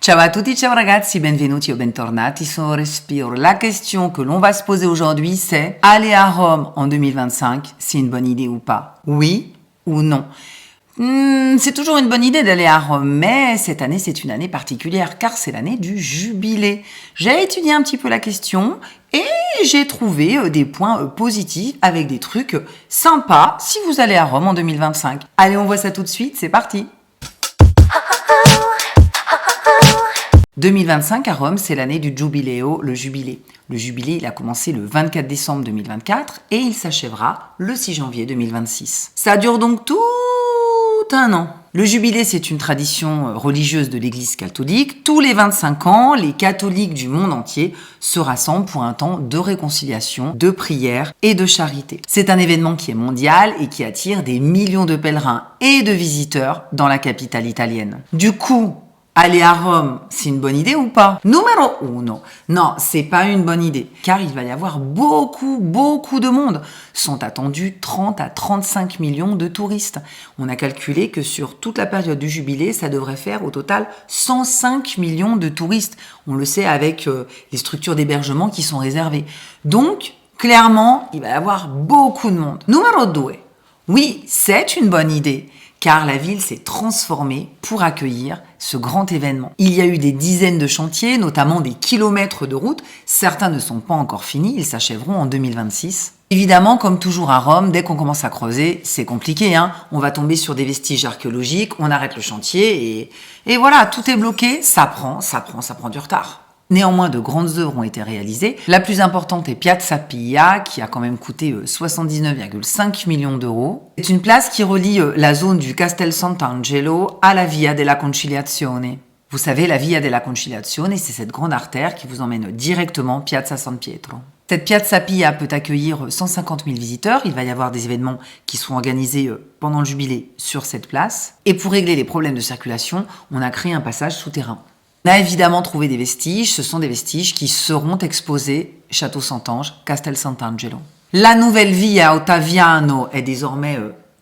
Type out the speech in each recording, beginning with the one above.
Ciao à tutti, ciao ragazzi, benvenuti o bentornati sur Respiro. La question que l'on va se poser aujourd'hui, c'est aller à Rome en 2025, c'est une bonne idée ou pas? Oui ou non? C'est toujours une bonne idée d'aller à Rome, mais cette année, c'est une année particulière, car c'est l'année du jubilé. J'ai étudié un petit peu la question et j'ai trouvé des points positifs avec des trucs sympas si vous allez à Rome en 2025. Allez, on voit ça tout de suite, c'est parti! 2025 à Rome, c'est l'année du Giubileo, le jubilé. Le jubilé, il a commencé le 24 décembre 2024 et il s'achèvera le 6 janvier 2026. Ça dure donc tout un an. Le jubilé, c'est une tradition religieuse de l'Église catholique. Tous les 25 ans, les catholiques du monde entier se rassemblent pour un temps de réconciliation, de prière et de charité. C'est un événement qui est mondial et qui attire des millions de pèlerins et de visiteurs dans la capitale italienne. Du coup, aller à Rome, c'est une bonne idée ou pas? Numéro 1. Non, c'est pas une bonne idée, car il va y avoir beaucoup de monde. Sont attendus 30 à 35 millions de touristes. On a calculé que sur toute la période du jubilé, ça devrait faire au total 105 millions de touristes. On le sait avec les structures d'hébergement qui sont réservées. Donc, clairement, il va y avoir beaucoup de monde. Numéro 2. Oui, c'est une bonne idée, car la ville s'est transformée pour accueillir ce grand événement. Il y a eu des dizaines de chantiers, notamment des kilomètres de routes. Certains ne sont pas encore finis, ils s'achèveront en 2026. Évidemment, comme toujours à Rome, dès qu'on commence à creuser, c'est compliqué, hein. On va tomber sur des vestiges archéologiques, on arrête le chantier et voilà, tout est bloqué, ça prend du retard. Néanmoins, de grandes œuvres ont été réalisées. La plus importante est Piazza Pia, qui a quand même coûté 79,5 millions d'euros. C'est une place qui relie la zone du Castel Sant'Angelo à la Via della Conciliazione. Vous savez, la Via della Conciliazione, c'est cette grande artère qui vous emmène directement Piazza San Pietro. Cette Piazza Pia peut accueillir 150 000 visiteurs. Il va y avoir des événements qui seront organisés pendant le jubilé sur cette place. Et pour régler les problèmes de circulation, on a créé un passage souterrain. On a évidemment trouvé des vestiges, ce sont des vestiges qui seront exposés Château Saint-Ange, Castel Sant'Angelo. La nouvelle Via Ottaviano est désormais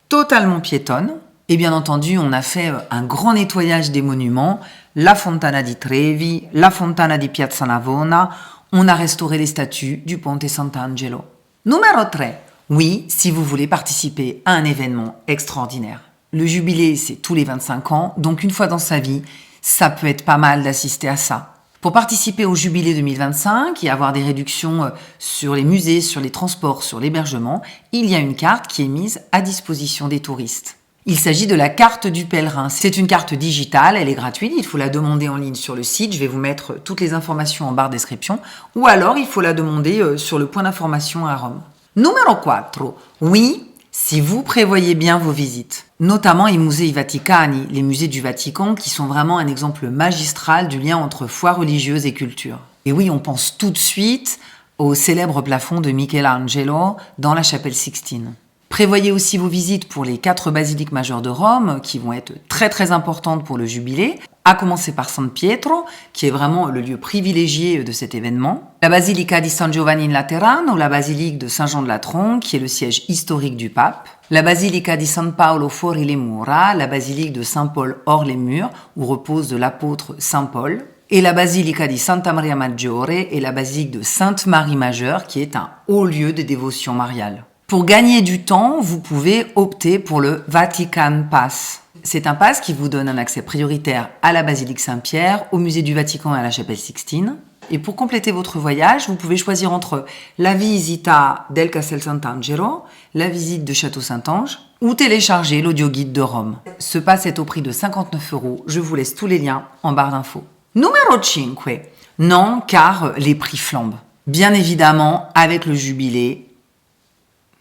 totalement piétonne. Et bien entendu, on a fait un grand nettoyage des monuments, la Fontana di Trevi, la Fontana di Piazza Navona. On a restauré les statues du Ponte Sant'Angelo. Numéro 3. Oui, si vous voulez participer à un événement extraordinaire. Le jubilé, c'est tous les 25 ans, donc une fois dans sa vie, ça peut être pas mal d'assister à ça. Pour participer au jubilé 2025 et avoir des réductions sur les musées, sur les transports, sur l'hébergement, il y a une carte qui est mise à disposition des touristes. Il s'agit de la carte du pèlerin. C'est une carte digitale, elle est gratuite, il faut la demander en ligne sur le site. Je vais vous mettre toutes les informations en barre de description. Ou alors, il faut la demander sur le point d'information à Rome. Numéro 4. Oui, si vous prévoyez bien vos visites, notamment i Musei Vaticani, les musées du Vatican, qui sont vraiment un exemple magistral du lien entre foi religieuse et culture. Et oui, on pense tout de suite au célèbre plafond de Michelangelo dans la chapelle Sixtine. Prévoyez aussi vos visites pour les 4 basiliques majeures de Rome, qui vont être très importantes pour le jubilé, à commencer par San Pietro, qui est vraiment le lieu privilégié de cet événement. La basilica di San Giovanni in Laterano, la basilique de Saint-Jean de Latran, qui est le siège historique du pape. La basilica di San Paolo fuori le mura, la basilique de Saint-Paul hors les murs, où repose de l'apôtre Saint Paul. Et la basilica di Santa Maria Maggiore et la basilique de Sainte Marie Majeure, qui est un haut lieu de dévotion mariale. Pour gagner du temps, vous pouvez opter pour le Vatican Pass. C'est un pass qui vous donne un accès prioritaire à la basilique Saint-Pierre, au musée du Vatican et à la chapelle Sixtine. Et pour compléter votre voyage, vous pouvez choisir entre la visita del Castel Sant'Angelo, la visite de Château Saint-Ange, ou télécharger l'audioguide de Rome. Ce pass est au prix de 59 €. Je vous laisse tous les liens en barre d'infos. Numéro 5. Non, car les prix flambent. Bien évidemment, avec le jubilé.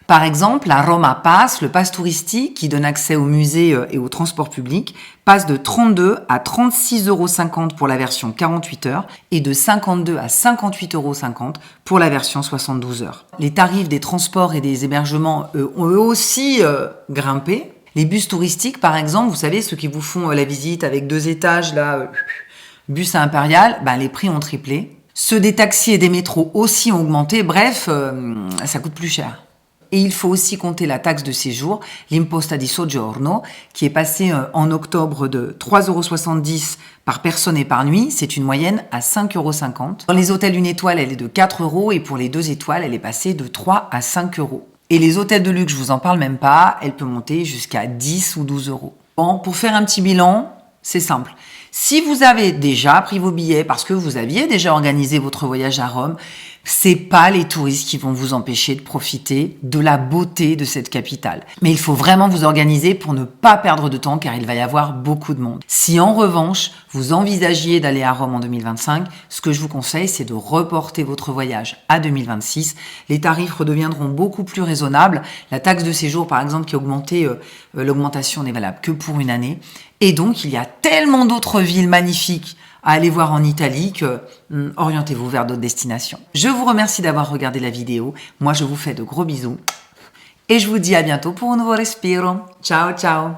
Par exemple, la Roma Pass, le pass touristique qui donne accès aux musées et aux transports publics, passe de 32 à 36,50 € pour la version 48 heures et de 52 à 58,50 € pour la version 72 heures. Les tarifs des transports et des hébergements ont eux aussi grimpé. Les bus touristiques, par exemple, vous savez, ceux qui vous font la visite avec 2 étages, là, bus à Impérial, les prix ont triplé. Ceux des taxis et des métros aussi ont augmenté. Bref, ça coûte plus cher. Et il faut aussi compter la taxe de séjour, l'imposta di soggiorno, qui est passée en octobre de 3,70 € par personne et par nuit. C'est une moyenne à 5,50 €. Dans les hôtels 1 étoile, elle est de 4 € et pour les 2 étoiles, elle est passée de 3 à 5 €. Et les hôtels de luxe, je vous en parle même pas, elle peut monter jusqu'à 10 ou 12 €. Bon, pour faire un petit bilan, c'est simple. Si vous avez déjà pris vos billets parce que vous aviez déjà organisé votre voyage à Rome, c'est pas les touristes qui vont vous empêcher de profiter de la beauté de cette capitale. Mais il faut vraiment vous organiser pour ne pas perdre de temps car il va y avoir beaucoup de monde. Si en revanche, vous envisagiez d'aller à Rome en 2025, ce que je vous conseille, c'est de reporter votre voyage à 2026. Les tarifs redeviendront beaucoup plus raisonnables. La taxe de séjour, par exemple, qui a augmenté, l'augmentation n'est valable que pour une année. Et donc, il y a tellement d'autres villes magnifiques à aller voir en Italie que orientez-vous vers d'autres destinations. Je vous remercie d'avoir regardé la vidéo. Moi, je vous fais de gros bisous. Et je vous dis à bientôt pour un nouveau Respiro. Ciao, ciao.